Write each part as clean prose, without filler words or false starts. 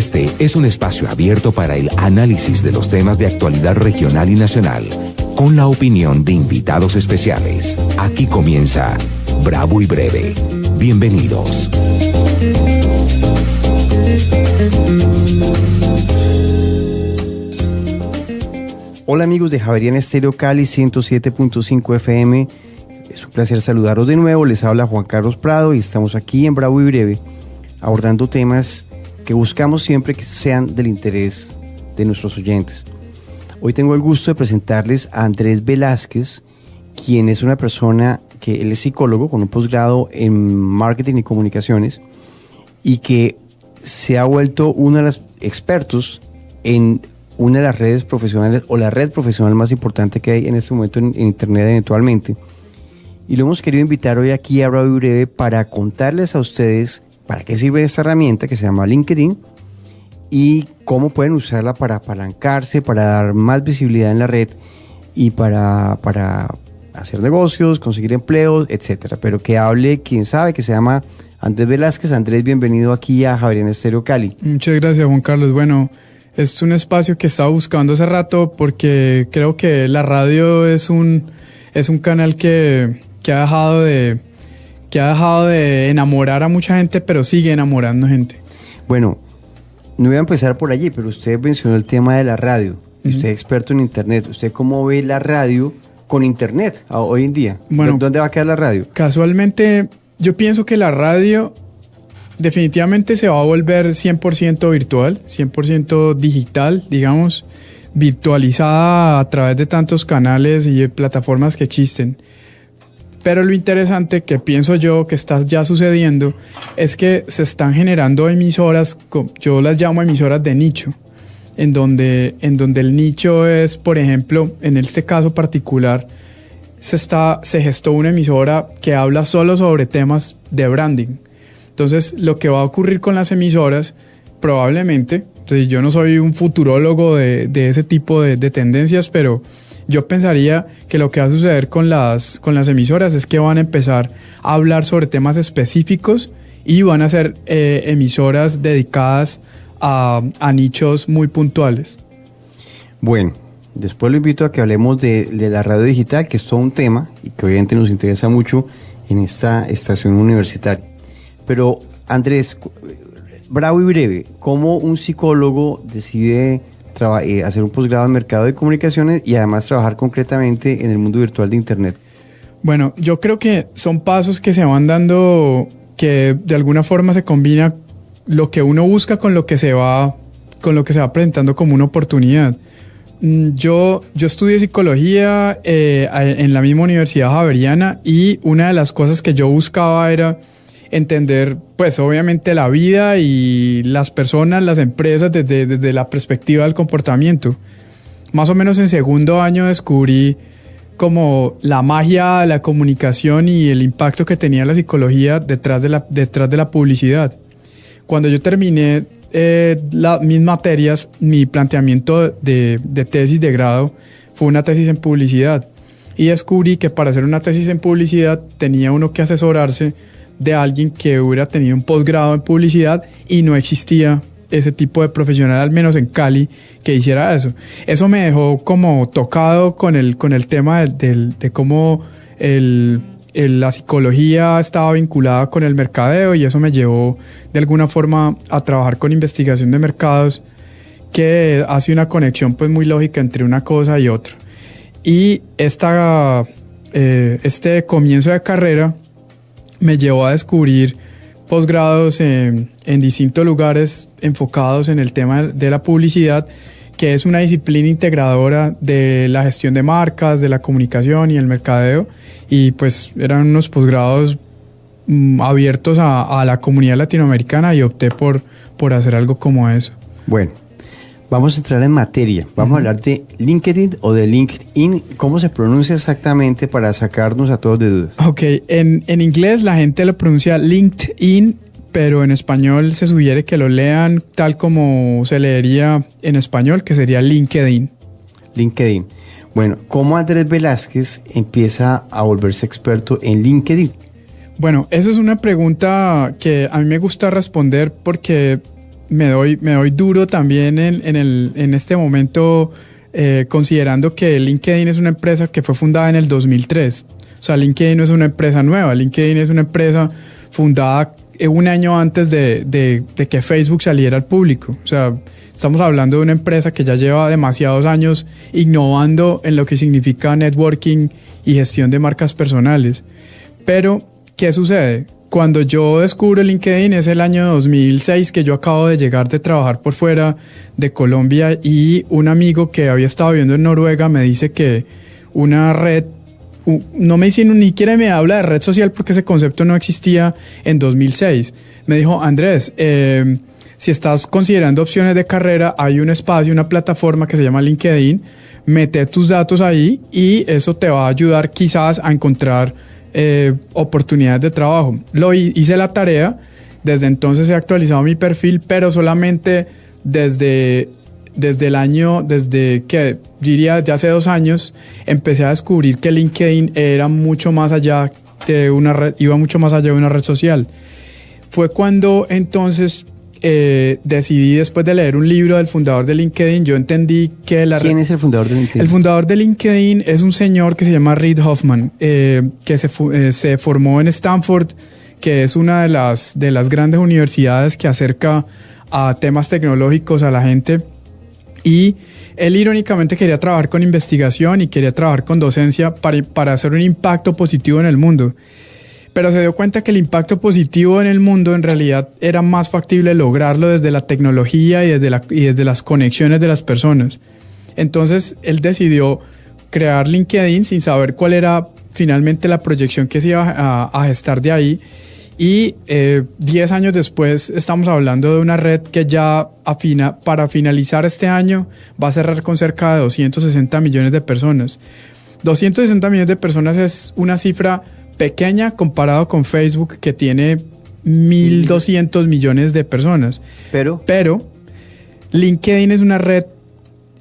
Este es un espacio abierto para el análisis de los temas de actualidad regional y nacional, con la opinión de invitados especiales. Aquí comienza Bravo y Breve. Bienvenidos. Hola amigos de Javeriana Estéreo Cali 107.5 FM. Es un placer saludaros de nuevo. Les habla Juan Carlos Prado y estamos aquí en Bravo y Breve abordando temas que buscamos siempre que sean del interés de nuestros oyentes. Hoy tengo el gusto de presentarles a Andrés Velázquez, quien es una persona que él es psicólogo con un posgrado en marketing y comunicaciones y que se ha vuelto uno de los expertos en una de las redes profesionales o la red profesional más importante que hay en este momento en Internet eventualmente. Y lo hemos querido invitar hoy aquí a Bravo y Breve para contarles a ustedes para qué sirve esta herramienta que se llama LinkedIn y cómo pueden usarla para apalancarse, para dar más visibilidad en la red y para hacer negocios, conseguir empleos, etcétera. Pero que hable quien sabe, que se llama Andrés Velázquez. Andrés, bienvenido aquí a Javeriana Estéreo Cali. Muchas gracias, Juan Carlos. Bueno, es un espacio que estaba buscando hace rato porque creo que la radio es un canal que ha dejado de enamorar a mucha gente, pero sigue enamorando gente. Bueno, no voy a empezar por allí, pero usted mencionó el tema de la radio. Uh-huh. Usted es experto en Internet. ¿Usted cómo ve la radio con Internet hoy en día? Bueno, ¿dónde va a quedar la radio? Casualmente, yo pienso que la radio definitivamente se va a volver 100% virtual, 100% digital, digamos, virtualizada a través de tantos canales y plataformas que existen. Pero lo interesante que pienso yo que está ya sucediendo es que se están generando emisoras, yo las llamo emisoras de nicho, en donde el nicho es, por ejemplo, en este caso particular, se gestó una emisora que habla solo sobre temas de branding. Entonces, lo que va a ocurrir con las emisoras, probablemente, yo no soy un futurólogo de ese tipo de tendencias, pero yo pensaría que lo que va a suceder con las emisoras es que van a empezar a hablar sobre temas específicos y van a ser emisoras dedicadas a nichos muy puntuales. Bueno, después lo invito a que hablemos de la radio digital, que es todo un tema y que obviamente nos interesa mucho en esta estación universitaria. Pero Andrés, Bravo y Breve, ¿cómo un psicólogo decide hacer un posgrado en mercado de comunicaciones y además trabajar concretamente en el mundo virtual de Internet? Bueno, yo creo que son pasos que se van dando, que de alguna forma se combina lo que uno busca con lo que se va presentando como una oportunidad. Yo estudié psicología en la misma Universidad Javeriana y una de las cosas que yo buscaba era entender, pues obviamente la vida y las personas, las empresas desde la perspectiva del comportamiento. Más o menos en segundo año descubrí como la magia de la comunicación y el impacto que tenía la psicología detrás de la publicidad. Cuando yo terminé mis materias, mi planteamiento de tesis de grado fue una tesis en publicidad y descubrí que para hacer una tesis en publicidad tenía uno que asesorarse de alguien que hubiera tenido un posgrado en publicidad y no existía ese tipo de profesional, al menos en Cali, que hiciera eso. Eso me dejó como tocado con el tema de cómo la psicología estaba vinculada con el mercadeo y eso me llevó de alguna forma a trabajar con investigación de mercados, que hace una conexión pues muy lógica entre una cosa y otra. Y este comienzo de carrera me llevó a descubrir posgrados en distintos lugares enfocados en el tema de la publicidad, que es una disciplina integradora de la gestión de marcas, de la comunicación y el mercadeo, y pues eran unos posgrados abiertos a la comunidad latinoamericana y opté por hacer algo como eso. Bueno, vamos a entrar en materia. Vamos a hablar de LinkedIn o de LinkedIn. ¿Cómo se pronuncia exactamente para sacarnos a todos de dudas? Ok, en inglés la gente lo pronuncia LinkedIn, pero en español se sugiere que lo lean tal como se leería en español, que sería LinkedIn. LinkedIn. Bueno, ¿cómo Andrés Velázquez empieza a volverse experto en LinkedIn? Bueno, eso es una pregunta que a mí me gusta responder porque me doy duro también en este momento, considerando que LinkedIn es una empresa que fue fundada en el 2003. O sea, LinkedIn no es una empresa nueva. LinkedIn es una empresa fundada un año antes de que Facebook saliera al público. O sea, estamos hablando de una empresa que ya lleva demasiados años innovando en lo que significa networking y gestión de marcas personales. Pero, ¿qué sucede? Cuando yo descubro LinkedIn es el año 2006, que yo acabo de llegar de trabajar por fuera de Colombia, y un amigo que había estado viviendo en Noruega me dice que una red, no me dice, ni siquiera me habla de red social porque ese concepto no existía en 2006. Me dijo: Andrés, si estás considerando opciones de carrera, hay un espacio, una plataforma que se llama LinkedIn, mete tus datos ahí y eso te va a ayudar quizás a encontrar oportunidades de trabajo. Hice la tarea, desde entonces he actualizado mi perfil, pero solamente desde que diría desde hace 2 años empecé a descubrir que LinkedIn era mucho más allá de una red, iba mucho más allá de una red social. Fue cuando entonces decidí, después de leer un libro del fundador de LinkedIn, yo entendí que ¿Quién es el fundador de LinkedIn? El fundador de LinkedIn es un señor que se llama Reid Hoffman, que se formó en Stanford, que es una de las grandes universidades que acerca a temas tecnológicos a la gente. Y él irónicamente quería trabajar con investigación y quería trabajar con docencia para hacer un impacto positivo en el mundo. Pero se dio cuenta que el impacto positivo en el mundo en realidad era más factible lograrlo desde la tecnología y desde las conexiones de las personas. Entonces él decidió crear LinkedIn sin saber cuál era finalmente la proyección que se iba a gestar de ahí. Y 10 años después estamos hablando de una red que ya para finalizar este año va a cerrar con cerca de 260 millones de personas. 260 millones de personas es una cifra pequeña comparado con Facebook, que tiene 1.200 millones de personas. Pero LinkedIn es una red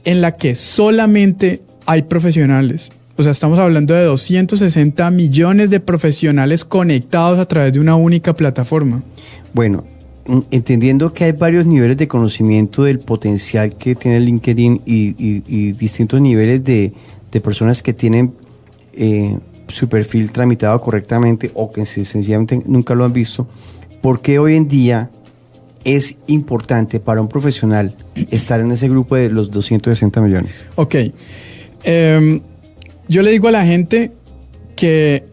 en la que solamente hay profesionales. O sea, estamos hablando de 260 millones de profesionales conectados a través de una única plataforma. Bueno, entendiendo que hay varios niveles de conocimiento del potencial que tiene LinkedIn y distintos niveles de personas que tienen su perfil tramitado correctamente o que sencillamente nunca lo han visto, ¿por qué hoy en día es importante para un profesional estar en ese grupo de los 260 millones? Ok. Yo le digo a la gente que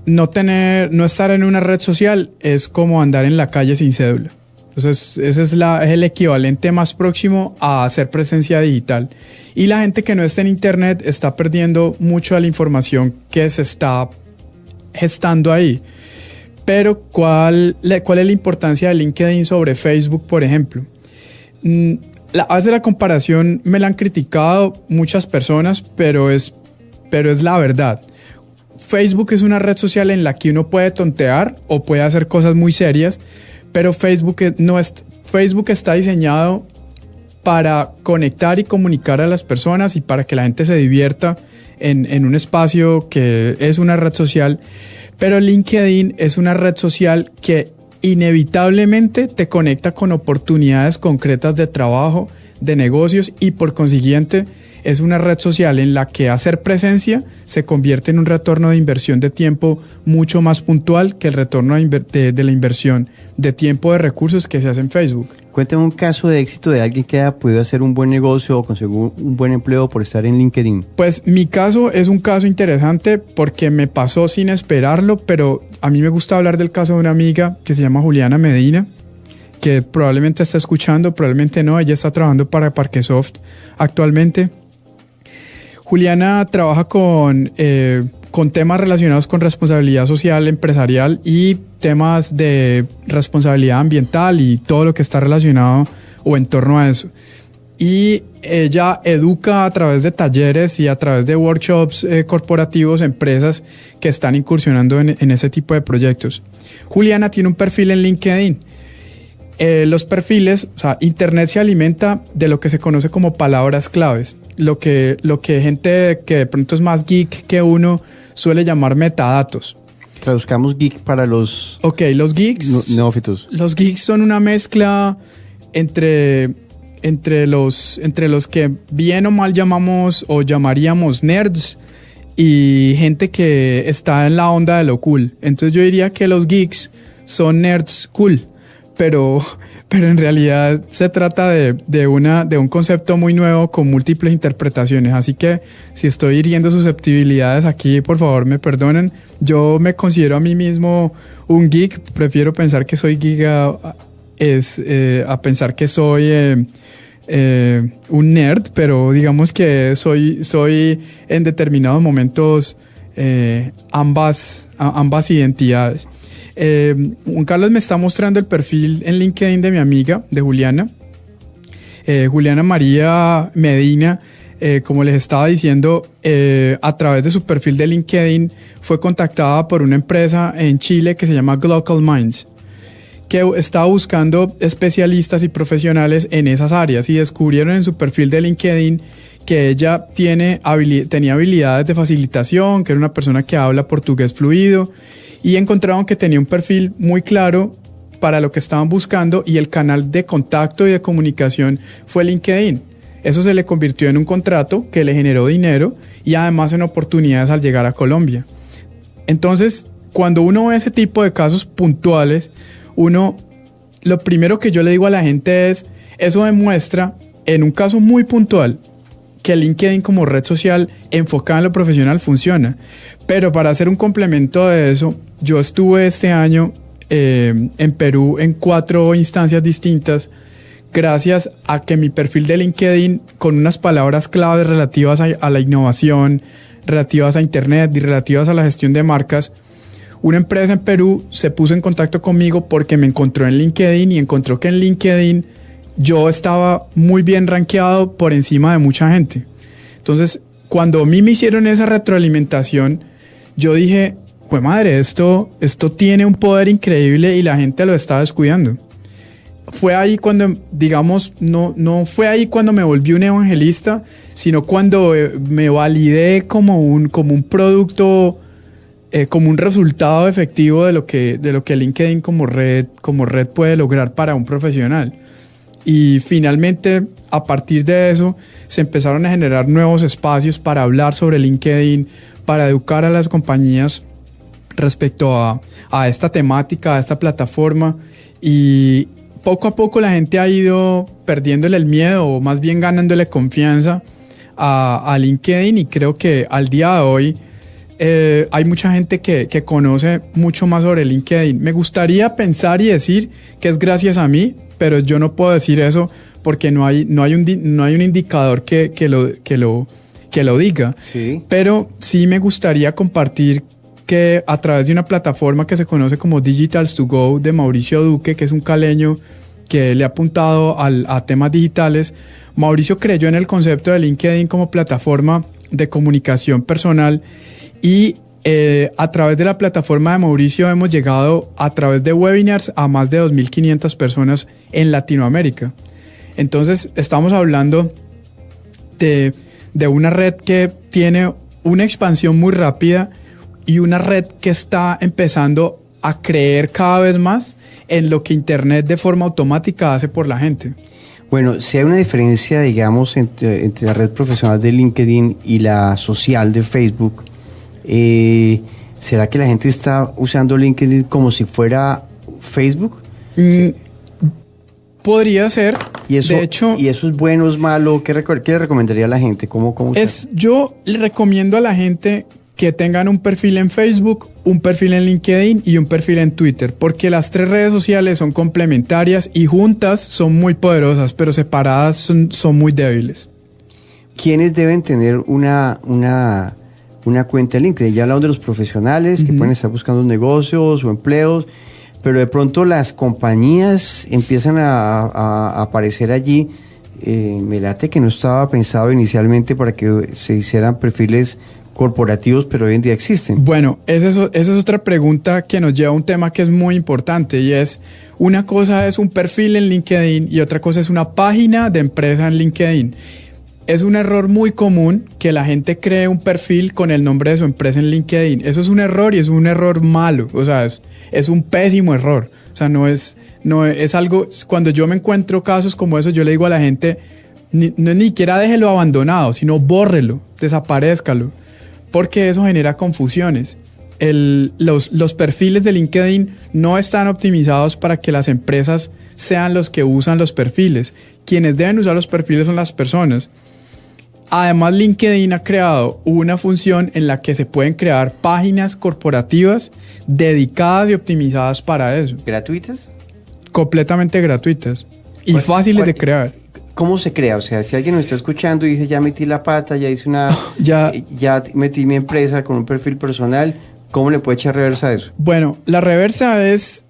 no estar en una red social es como andar en la calle sin cédula. Entonces, ese es el equivalente más próximo a hacer presencia digital. Y la gente que no está en Internet está perdiendo mucho de la información que se está gestando ahí. Pero, ¿cuál es la importancia de LinkedIn sobre Facebook, por ejemplo? A veces la comparación me la han criticado muchas personas, pero es la verdad. Facebook es una red social en la que uno puede tontear o puede hacer cosas muy serias, pero Facebook está diseñado para conectar y comunicar a las personas y para que la gente se divierta en un espacio que es una red social. Pero LinkedIn es una red social que inevitablemente te conecta con oportunidades concretas de trabajo, de negocios, y por consiguiente es una red social en la que hacer presencia se convierte en un retorno de inversión de tiempo mucho más puntual que el retorno de la inversión de tiempo de recursos que se hace en Facebook. Cuéntame un caso de éxito de alguien que haya podido hacer un buen negocio o conseguir un buen empleo por estar en LinkedIn. Pues mi caso es un caso interesante porque me pasó sin esperarlo, pero a mí me gusta hablar del caso de una amiga que se llama Juliana Medina, que probablemente está escuchando, probablemente no. Ella está trabajando para Parquesoft actualmente. Juliana trabaja con temas relacionados con responsabilidad social empresarial y temas de responsabilidad ambiental y todo lo que está relacionado o en torno a eso. Y ella educa a través de talleres y a través de workshops corporativos, empresas que están incursionando en ese tipo de proyectos. Juliana tiene un perfil en LinkedIn. Los perfiles, o sea, Internet se alimenta de lo que se conoce como palabras claves. Lo que gente que de pronto es más geek que uno suele llamar metadatos. Traduzcamos geek para los... Ok, los geeks... Neófitos. Los geeks son una mezcla entre los que bien o mal llamamos o llamaríamos nerds y gente que está en la onda de lo cool. Entonces yo diría que los geeks son nerds cool, pero en realidad se trata de un concepto muy nuevo con múltiples interpretaciones. Así que si estoy hiriendo susceptibilidades aquí, por favor me perdonen. Yo me considero a mí mismo un geek, prefiero pensar que soy geek a pensar que soy un nerd, pero digamos que soy en determinados momentos ambas identidades. Juan Carlos me está mostrando el perfil en LinkedIn de mi amiga, de Juliana. Juliana María Medina, como les estaba diciendo, a través de su perfil de LinkedIn fue contactada por una empresa en Chile que se llama Glocal Minds, que estaba buscando especialistas y profesionales en esas áreas, y descubrieron en su perfil de LinkedIn que ella tenía habilidades de facilitación, que era una persona que habla portugués fluido, y encontraron que tenía un perfil muy claro para lo que estaban buscando, y el canal de contacto y de comunicación fue LinkedIn. Eso se le convirtió en un contrato que le generó dinero y además en oportunidades al llegar a Colombia. Entonces, cuando uno ve ese tipo de casos puntuales, lo primero que yo le digo a la gente es, eso demuestra, en un caso muy puntual, que LinkedIn como red social enfocada en lo profesional funciona. Pero para hacer un complemento de eso, yo estuve este año en Perú en 4 instancias distintas, gracias a que mi perfil de LinkedIn, con unas palabras claves relativas a la innovación, relativas a Internet y relativas a la gestión de marcas, una empresa en Perú se puso en contacto conmigo porque me encontró en LinkedIn y encontró que en LinkedIn yo estaba muy bien rankeado por encima de mucha gente. Entonces, cuando a mí me hicieron esa retroalimentación, yo dije, ¡jue madre! Esto tiene un poder increíble y la gente lo está descuidando. Fue ahí cuando, digamos, no fue ahí cuando me volví un evangelista, sino cuando me validé como un producto, como un resultado efectivo de lo que LinkedIn como red puede lograr para un profesional. Y finalmente, a partir de eso, se empezaron a generar nuevos espacios para hablar sobre LinkedIn, para educar a las compañías respecto a esta temática, a esta plataforma, y poco a poco la gente ha ido perdiéndole el miedo, o más bien ganándole confianza a LinkedIn, y creo que al día de hoy hay mucha gente que conoce mucho más sobre LinkedIn. Me gustaría pensar y decir que es gracias a mí, pero yo no puedo decir eso porque no hay un indicador que lo diga. Sí. Pero sí me gustaría compartir que a través de una plataforma que se conoce como Digitals to Go de Mauricio Duque, que es un caleño que le ha apuntado a temas digitales, Mauricio creyó en el concepto de LinkedIn como plataforma de comunicación personal, y a través de la plataforma de Mauricio hemos llegado a través de webinars a más de 2.500 personas en Latinoamérica. Entonces estamos hablando de una red que tiene una expansión muy rápida y una red que está empezando a creer cada vez más en lo que Internet de forma automática hace por la gente. Bueno, si hay una diferencia, digamos, entre la red profesional de LinkedIn y la social de Facebook, ¿será que la gente está usando LinkedIn como si fuera Facebook? Sí. Podría ser. ¿Y eso, de hecho, ¿y eso es bueno o es malo? ¿Qué le recomendaría a la gente? ¿Cómo yo le recomiendo a la gente que tengan un perfil en Facebook, un perfil en LinkedIn y un perfil en Twitter, porque las 3 redes sociales son complementarias y juntas son muy poderosas, pero separadas son muy débiles. ¿Quiénes deben tener una cuenta en LinkedIn? Ya hablamos de los profesionales que pueden estar buscando negocios o empleos, pero de pronto las compañías empiezan a aparecer allí. Me late que no estaba pensado inicialmente para que se hicieran perfiles corporativos, pero hoy en día existen. Bueno, esa es otra pregunta que nos lleva a un tema que es muy importante, y es, una cosa es un perfil en LinkedIn y otra cosa es una página de empresa en LinkedIn. Es un error muy común que la gente cree un perfil con el nombre de su empresa en LinkedIn. Eso es un error, y es un error malo. O sea, es un pésimo error. O sea, no es algo, cuando yo me encuentro casos como esos, yo le digo a la gente, ni siquiera déjelo abandonado, sino bórrelo, desaparézcalo, porque eso genera confusiones. Los perfiles de LinkedIn no están optimizados para que las empresas sean los que usan los perfiles. Quienes deben usar los perfiles son las personas. Además, LinkedIn ha creado una función en la que se pueden crear páginas corporativas dedicadas y optimizadas para eso. ¿Gratuitas? Completamente gratuitas y fáciles de crear. ¿Cómo se crea? O sea, si alguien nos está escuchando y dice, ya metí la pata, ya hice ya metí mi empresa con un perfil personal, ¿cómo le puede echar reversa a eso? Bueno, la reversa es,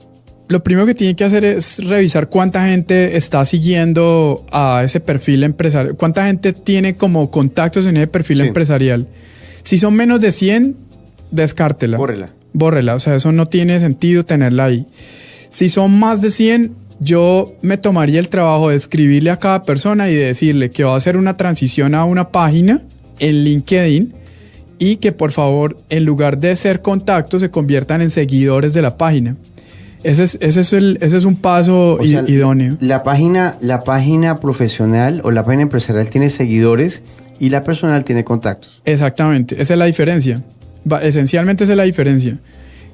lo primero que tiene que hacer es revisar cuánta gente está siguiendo a ese perfil empresarial, cuánta gente tiene como contactos en ese perfil empresarial. Si son menos de 100, descártela. Bórrela, o sea, eso no tiene sentido tenerla ahí. Si son más de 100, yo me tomaría el trabajo de escribirle a cada persona y de decirle que va a hacer una transición a una página en LinkedIn y que por favor, en lugar de ser contactos, se conviertan en seguidores de la página. Ese es un paso idóneo. La página profesional o la página empresarial tiene seguidores y la personal tiene contactos. Exactamente, esa es la diferencia. Esencialmente esa es la diferencia.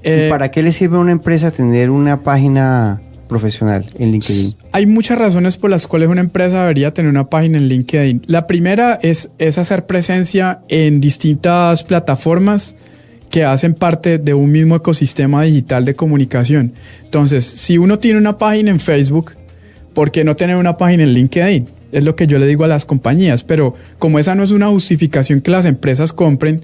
¿Y para qué le sirve a una empresa tener una página profesional en LinkedIn? Hay muchas razones por las cuales una empresa debería tener una página en LinkedIn. La primera es hacer presencia en distintas plataformas que hacen parte de un mismo ecosistema digital de comunicación. Entonces, si uno tiene una página en Facebook, ¿por qué no tener una página en LinkedIn? Es lo que yo le digo a las compañías, pero como esa no es una justificación que las empresas compren,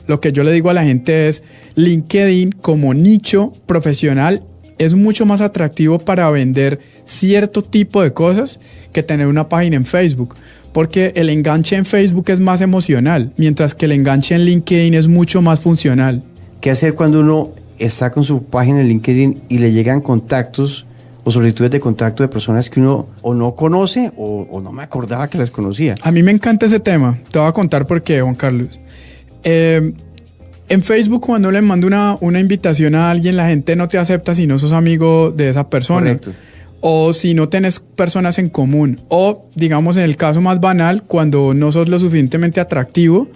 lo que yo le digo a la gente es LinkedIn como nicho profesional es mucho más atractivo para vender cierto tipo de cosas que tener una página en Facebook, porque el enganche en Facebook es más emocional, mientras que el enganche en LinkedIn es mucho más funcional. ¿Qué hacer cuando uno está con su página en LinkedIn y le llegan contactos o solicitudes de contacto de personas que uno o no conoce o no me acordaba que las conocía? A mí me encanta ese tema. Te voy a contar por qué, Juan Carlos. En Facebook, cuando le mando una invitación a alguien, la gente no te acepta si no sos amigo de esa persona. Correcto. O si no tenés personas en común. O, digamos, en el caso más banal, cuando no sos lo suficientemente atractivo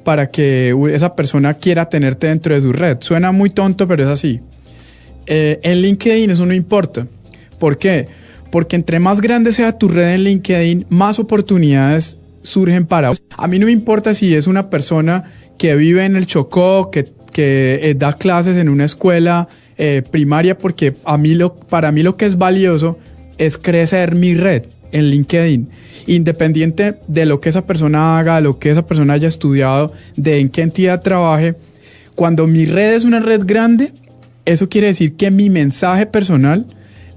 para que esa persona quiera tenerte dentro de su red. Suena muy tonto, pero es así. En LinkedIn eso no importa. ¿Por qué? Porque entre más grande sea tu red en LinkedIn, más oportunidades surgen para vos. A mí no me importa si es una persona que vive en el Chocó, que da clases en una escuela primaria, porque para mí lo que es valioso es crecer mi red en LinkedIn, independiente de lo que esa persona haga, de lo que esa persona haya estudiado, de en qué entidad trabaje. Cuando mi red es una red grande, eso quiere decir que mi mensaje personal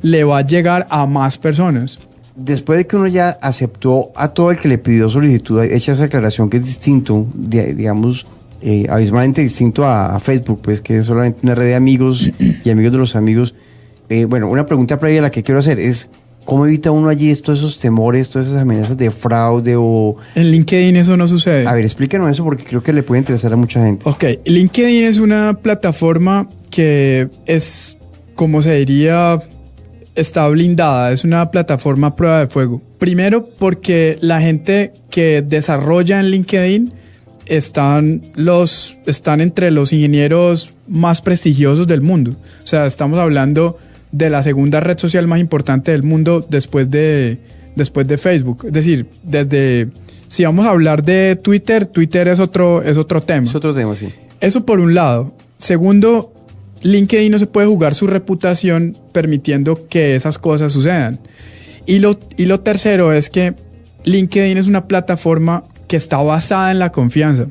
le va a llegar a más personas. Después de que uno ya aceptó a todo el que le pidió solicitud, hecha esa aclaración que es distinto, digamos, abismalmente distinto a Facebook, pues que es solamente una red de amigos y amigos de los amigos. Bueno, una pregunta previa a la que quiero hacer es, ¿cómo evita uno allí todos esos temores, todas esas amenazas de fraude o...? En LinkedIn eso no sucede. A ver, explícanos eso porque creo que le puede interesar a mucha gente. Ok, LinkedIn es una plataforma que es, como se diría, está blindada, es una plataforma a prueba de fuego. Primero porque la gente que desarrolla en LinkedIn están entre los ingenieros más prestigiosos del mundo. O sea, estamos hablando de la segunda red social más importante del mundo después de Facebook. Es decir, si vamos a hablar de Twitter es otro tema. Es otro tema, sí. Eso por un lado. Segundo, LinkedIn no se puede jugar su reputación permitiendo que esas cosas sucedan. Y lo tercero es que LinkedIn es una plataforma que está basada en la confianza.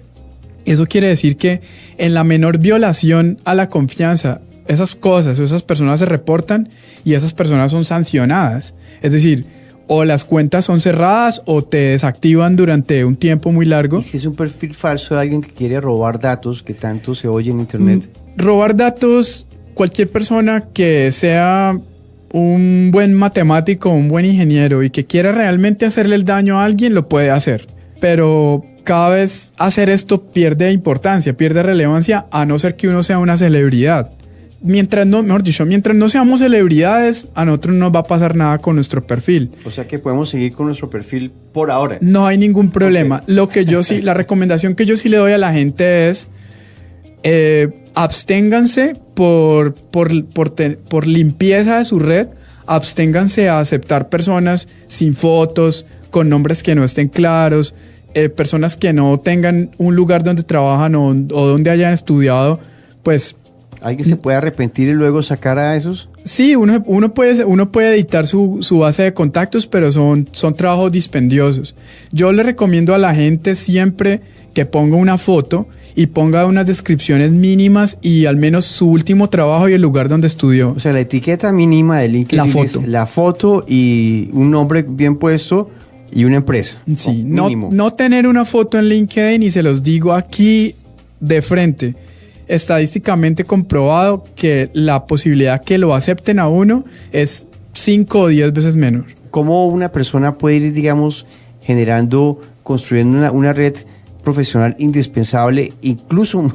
Eso quiere decir que en la menor violación a la confianza, esas cosas o esas personas se reportan y esas personas son sancionadas. Es decir, o las cuentas son cerradas o te desactivan durante un tiempo muy largo. ¿Y si es un perfil falso de alguien que quiere robar datos que tanto se oye en internet? Robar datos, cualquier persona que sea un buen matemático, un buen ingeniero y que quiera realmente hacerle el daño a alguien, lo puede hacer. Pero cada vez hacer esto pierde importancia, pierde relevancia, a no ser que uno sea una celebridad. mientras no seamos celebridades, a nosotros no nos va a pasar nada con nuestro perfil. O sea que podemos seguir con nuestro perfil por ahora. No hay ningún problema. Okay. Lo que yo sí, la recomendación que yo sí le doy a la gente es absténganse por limpieza de su red, absténganse a aceptar personas sin fotos, con nombres que no estén claros, personas que no tengan un lugar donde trabajan o donde hayan estudiado, pues... ¿Alguien se puede arrepentir y luego sacar a esos? Sí, uno puede editar su base de contactos, pero son trabajos dispendiosos. Yo le recomiendo a la gente siempre que ponga una foto y ponga unas descripciones mínimas y al menos su último trabajo y el lugar donde estudió. O sea, la etiqueta mínima de LinkedIn es la foto y un nombre bien puesto y una empresa. Sí, no tener una foto en LinkedIn, y se los digo aquí de frente. Estadísticamente comprobado que la posibilidad que lo acepten a uno es 5 o 10 veces menor. ¿Cómo una persona puede ir, digamos, construyendo una red profesional indispensable? Incluso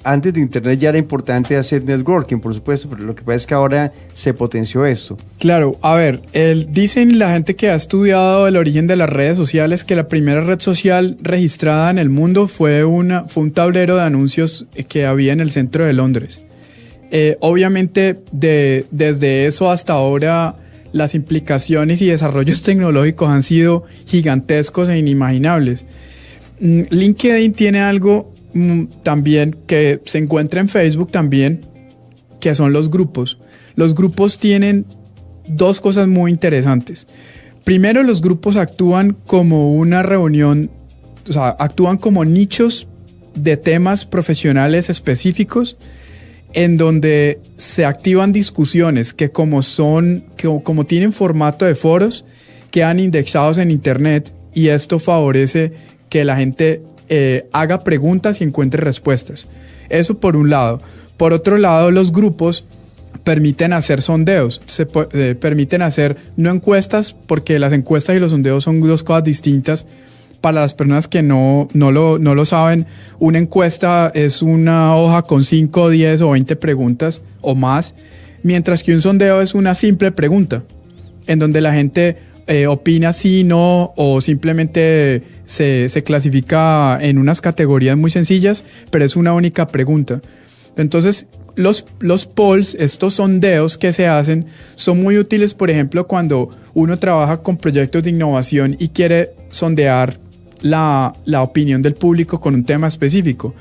antes de Internet ya era importante hacer networking, por supuesto, pero lo que pasa es que ahora se potenció esto. Claro, a ver, dicen la gente que ha estudiado el origen de las redes sociales que la primera red social registrada en el mundo fue un tablero de anuncios que había en el centro de Londres. Obviamente, desde eso hasta ahora, las implicaciones y desarrollos tecnológicos han sido gigantescos e inimaginables. LinkedIn tiene algo también que se encuentra en Facebook también, que son los grupos. Los grupos tienen dos cosas muy interesantes. Primero, los grupos actúan como una reunión, o sea, actúan como nichos de temas profesionales específicos en donde se activan discusiones que como tienen formato de foros, quedan indexados en Internet, y esto favorece que la gente haga preguntas y encuentre respuestas. Eso por un lado. Por otro lado, los grupos permiten hacer sondeos, permiten hacer no encuestas, porque las encuestas y los sondeos son dos cosas distintas. Para las personas que no lo saben, una encuesta es una hoja con 5, 10 o 20 preguntas o más, mientras que un sondeo es una simple pregunta, en donde la gente opina sí, no, o simplemente se clasifica en unas categorías muy sencillas, pero es una única pregunta. Entonces, los polls, estos sondeos que se hacen, son muy útiles, por ejemplo, cuando uno trabaja con proyectos de innovación y quiere sondear la opinión del público con un tema específico.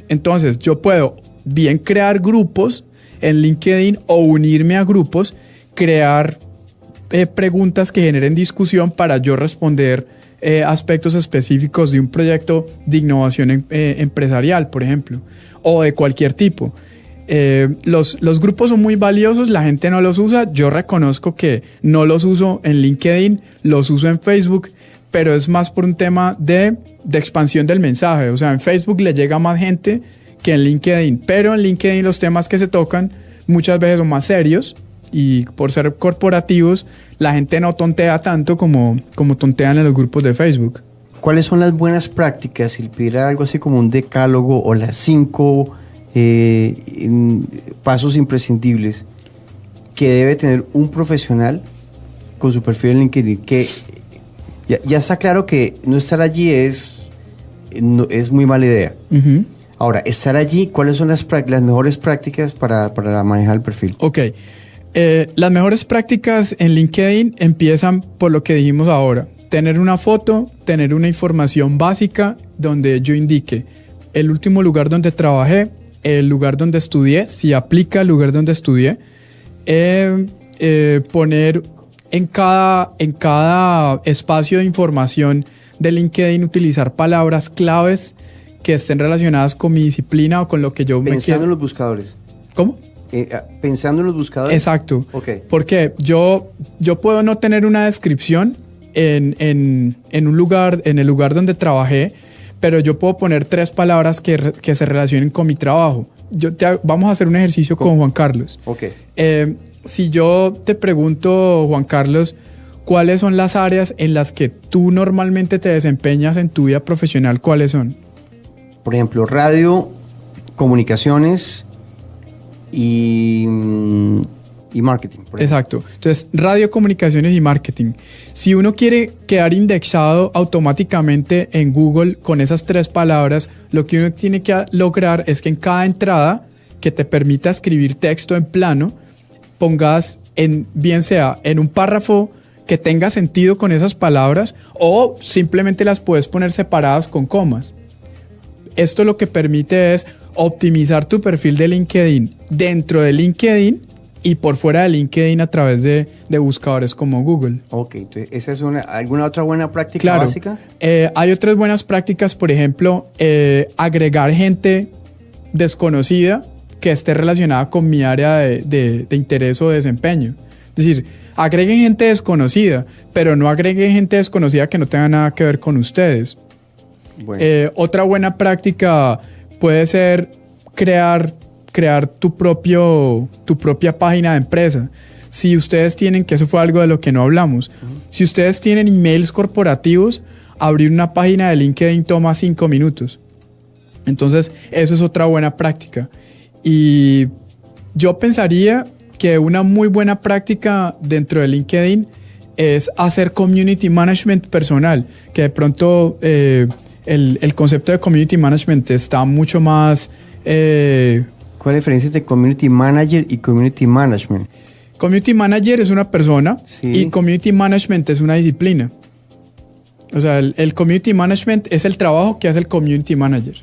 Entonces, yo puedo bien crear grupos en LinkedIn o unirme a grupos, crear preguntas que generen discusión para yo responder aspectos específicos de un proyecto de innovación empresarial, por ejemplo, o de cualquier tipo. Los grupos son muy valiosos, la gente no los usa. Yo reconozco que no los uso en LinkedIn, los uso en Facebook, pero es más por un tema de expansión del mensaje. O sea, en Facebook le llega más gente que en LinkedIn, pero en LinkedIn los temas que se tocan muchas veces son más serios, y por ser corporativos la gente no tontea tanto como tontean en los grupos de Facebook. ¿Cuáles son las buenas prácticas? Si le pidiera algo así como un decálogo o las 5 pasos imprescindibles que debe tener un profesional con su perfil en LinkedIn, que ya está claro que no estar allí es muy mala idea. Uh-huh. Ahora, estar allí, ¿cuáles son las mejores prácticas para manejar el perfil? Ok. Las mejores prácticas en LinkedIn empiezan por lo que dijimos ahora. Tener una foto, tener una información básica donde yo indique el último lugar donde trabajé, el lugar donde estudié, si aplica el lugar donde estudié. Poner en cada espacio de información de LinkedIn, utilizar palabras claves que estén relacionadas con mi disciplina o con lo que yo me quiero. Pensando en los buscadores. ¿Cómo? Pensando en los buscadores. Exacto. Okay. Porque yo puedo no tener una descripción en un lugar, en el lugar donde trabajé, pero yo puedo poner 3 palabras que se relacionen con mi trabajo. Vamos a hacer un ejercicio con Juan Carlos. Okay. Si yo te pregunto, Juan Carlos, ¿cuáles son las áreas en las que tú normalmente te desempeñas en tu vida profesional? ¿Cuáles son? Por ejemplo, radio, comunicaciones y marketing. Exacto. Entonces, radio, comunicaciones y marketing. Si uno quiere quedar indexado automáticamente en Google con esas 3 palabras, lo que uno tiene que lograr es que en cada entrada que te permita escribir texto en plano, pongas bien sea en un párrafo que tenga sentido con esas palabras o simplemente las puedes poner separadas con comas. Esto lo que permite es optimizar tu perfil de LinkedIn dentro de LinkedIn y por fuera de LinkedIn a través de buscadores como Google. Ok, entonces, ¿esa es alguna otra buena práctica claro, básica? Hay otras buenas prácticas, por ejemplo, agregar gente desconocida que esté relacionada con mi área de interés o de desempeño. Es decir, agreguen gente desconocida, pero no agreguen gente desconocida que no tenga nada que ver con ustedes. Bueno. Otra buena práctica puede ser crear tu propia página de empresa. Si ustedes tienen, que eso fue algo de lo que no hablamos, si ustedes tienen emails corporativos, abrir una página de LinkedIn toma 5 minutos. Entonces, eso es otra buena práctica. Y yo pensaría que una muy buena práctica dentro de LinkedIn es hacer community management personal, que de pronto el concepto de community management está mucho más... ¿Cuál es la diferencia entre community manager y community management? Community manager es una persona, sí, y community management es una disciplina. O sea, el community management es el trabajo que hace el community manager.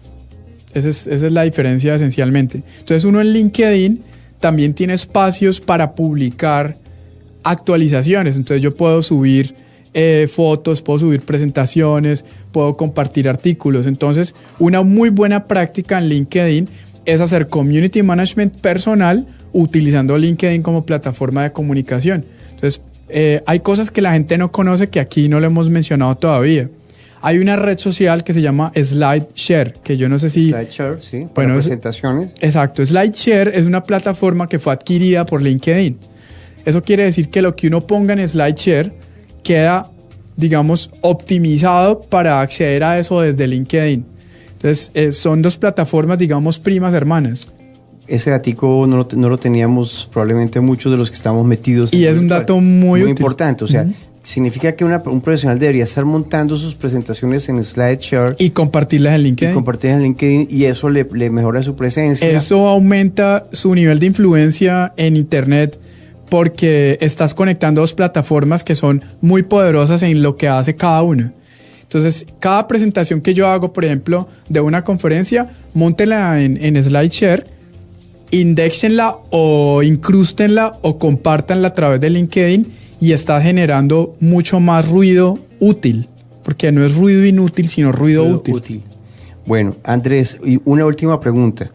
Esa es la diferencia esencialmente. Entonces uno en LinkedIn también tiene espacios para publicar actualizaciones. Entonces yo puedo subir fotos, puedo subir presentaciones, puedo compartir artículos. Entonces una muy buena práctica en LinkedIn es hacer community management personal utilizando LinkedIn como plataforma de comunicación. Entonces hay cosas que la gente no conoce que aquí no lo hemos mencionado todavía. Hay una red social que se llama SlideShare, que yo no sé si... SlideShare, sí, para presentaciones. Exacto, SlideShare es una plataforma que fue adquirida por LinkedIn. Eso quiere decir que lo que uno ponga en SlideShare queda, digamos, optimizado para acceder a eso desde LinkedIn. Entonces, son 2 plataformas, digamos, primas hermanas. Ese datico no lo teníamos probablemente muchos de los que estamos metidos. Y es un dato muy útil. Importante, o sea... Significa que un profesional debería estar montando sus presentaciones en SlideShare y compartirlas en LinkedIn. Y eso le mejora su presencia. Eso aumenta su nivel de influencia en Internet porque estás conectando 2 plataformas que son muy poderosas en lo que hace cada una. Entonces, cada presentación que yo hago, por ejemplo, de una conferencia, móntela en SlideShare, indéxenla o incrústenla o compártanla a través de LinkedIn y está generando mucho más ruido útil, porque no es ruido inútil, sino ruido útil. Bueno, Andrés, una última pregunta.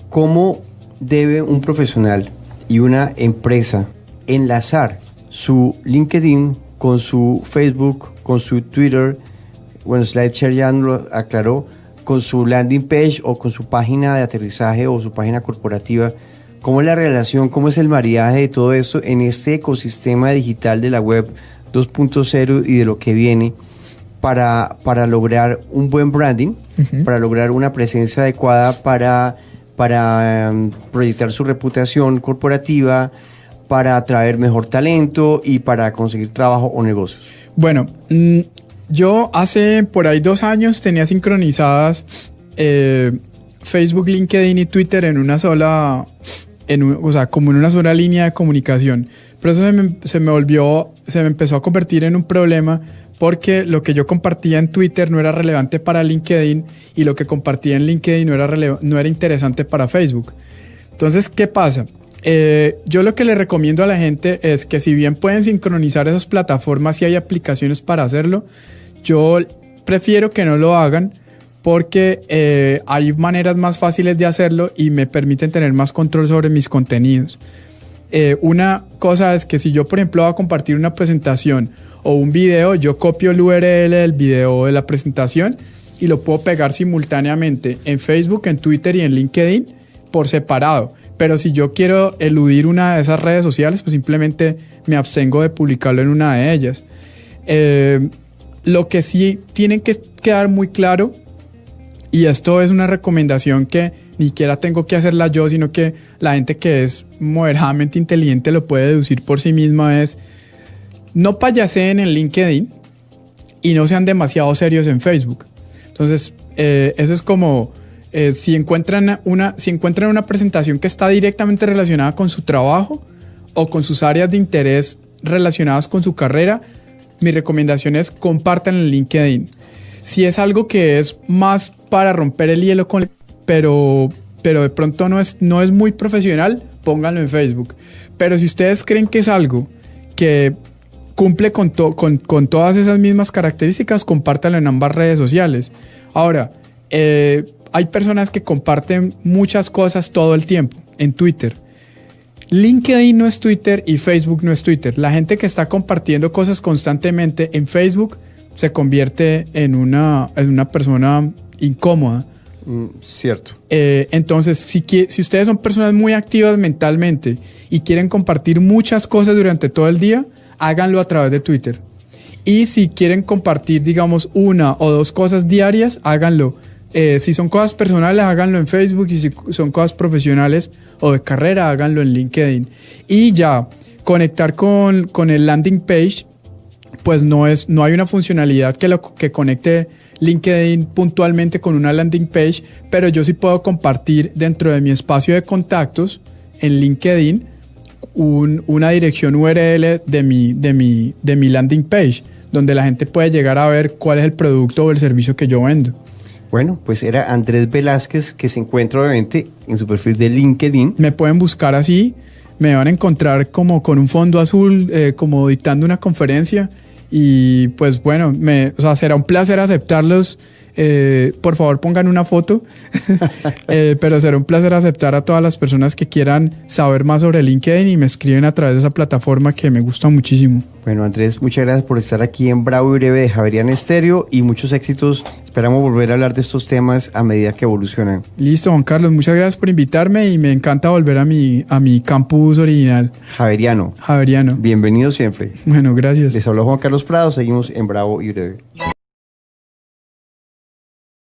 ¿Cómo debe un profesional y una empresa enlazar su LinkedIn con su Facebook, con su Twitter? Bueno, SlideShare ya nos lo aclaró, con su landing page o con su página de aterrizaje o su página corporativa. ¿Cómo es la relación, cómo es el maridaje de todo esto en este ecosistema digital de la web 2.0 y de lo que viene para lograr un buen branding, para lograr una presencia adecuada, para proyectar su reputación corporativa, para atraer mejor talento y para conseguir trabajo o negocios? Bueno, yo hace por ahí 2 años tenía sincronizadas Facebook, LinkedIn y Twitter en una sola... como en una sola línea de comunicación. Pero eso se me empezó a convertir en un problema porque lo que yo compartía en Twitter no era relevante para LinkedIn y lo que compartía en LinkedIn no era interesante para Facebook. Entonces, ¿qué pasa? Yo lo que le recomiendo a la gente es que si bien pueden sincronizar esas plataformas y hay aplicaciones para hacerlo, yo prefiero que no lo hagan porque hay maneras más fáciles de hacerlo y me permiten tener más control sobre mis contenidos. Una cosa es que si yo, por ejemplo, voy a compartir una presentación o un video, yo copio el URL del video de la presentación y lo puedo pegar simultáneamente en Facebook, en Twitter y en LinkedIn por separado. Pero si yo quiero eludir una de esas redes sociales, pues simplemente me abstengo de publicarlo en una de ellas. Lo que sí tienen que quedar muy claro, y esto es una recomendación que ni siquiera tengo que hacerla yo, sino que la gente que es moderadamente inteligente lo puede deducir por sí misma, es no payaseen en LinkedIn y no sean demasiado serios en Facebook. Entonces, eso es como si encuentran una presentación que está directamente relacionada con su trabajo o con sus áreas de interés relacionadas con su carrera, mi recomendación es compartan en LinkedIn. Si es algo que es más para romper el hielo, pero de pronto no es muy profesional, pónganlo en Facebook. Pero si ustedes creen que es algo que cumple con todas esas mismas características, compártanlo en ambas redes sociales. Ahora, hay personas que comparten muchas cosas todo el tiempo en Twitter. LinkedIn no es Twitter y Facebook no es Twitter. La gente que está compartiendo cosas constantemente en Facebook se convierte en una persona incómoda. Cierto. Entonces, si ustedes son personas muy activas mentalmente y quieren compartir muchas cosas durante todo el día, háganlo a través de Twitter. Y si quieren compartir, digamos, 1 o 2 cosas diarias, háganlo. Si son cosas personales, háganlo en Facebook, y si son cosas profesionales o de carrera, háganlo en LinkedIn. Y ya, conectar con el landing page, pues no hay una funcionalidad que conecte LinkedIn puntualmente con una landing page, pero yo sí puedo compartir dentro de mi espacio de contactos en LinkedIn una dirección URL de mi landing page, donde la gente puede llegar a ver cuál es el producto o el servicio que yo vendo. Bueno, pues era Andrés Velázquez, que se encuentra obviamente en su perfil de LinkedIn. Me pueden buscar así, me van a encontrar como con un fondo azul, como dictando una conferencia, y pues bueno, será un placer aceptarlos. Por favor, pongan una foto, pero será un placer aceptar a todas las personas que quieran saber más sobre LinkedIn y me escriben a través de esa plataforma que me gusta muchísimo. Bueno, Andrés, muchas gracias por estar aquí en Bravo y Breve de Javeriana Estéreo y muchos éxitos. Esperamos volver a hablar de estos temas a medida que evolucionan. Listo, Juan Carlos, muchas gracias por invitarme y me encanta volver a mi campus original. Javeriano. Javeriano. Bienvenido siempre. Bueno, gracias. Les habló Juan Carlos Prado, seguimos en Bravo y Breve.